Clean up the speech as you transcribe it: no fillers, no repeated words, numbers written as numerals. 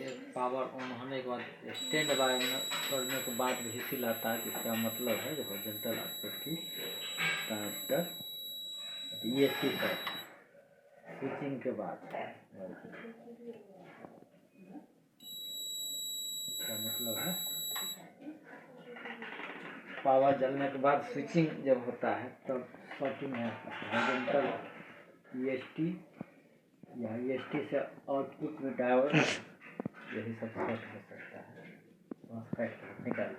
जैसे power on होने के बाद स्टैंड बाय करने के बाद व्हीसिल आता है, जिसका मतलब है जो हॉरिजॉन्टल आस्पेक्ट की ट्रांजिस्टर ESC पर स्विचिंग के बाद इसका मतलब है पावर जलने के बाद स्विचिंग जब होता है तब शॉर्टिंग है हॉरिजॉन्टल EST या EST से आउटपुट में डायोड यही सब शॉर्ट हो सकता है निकाल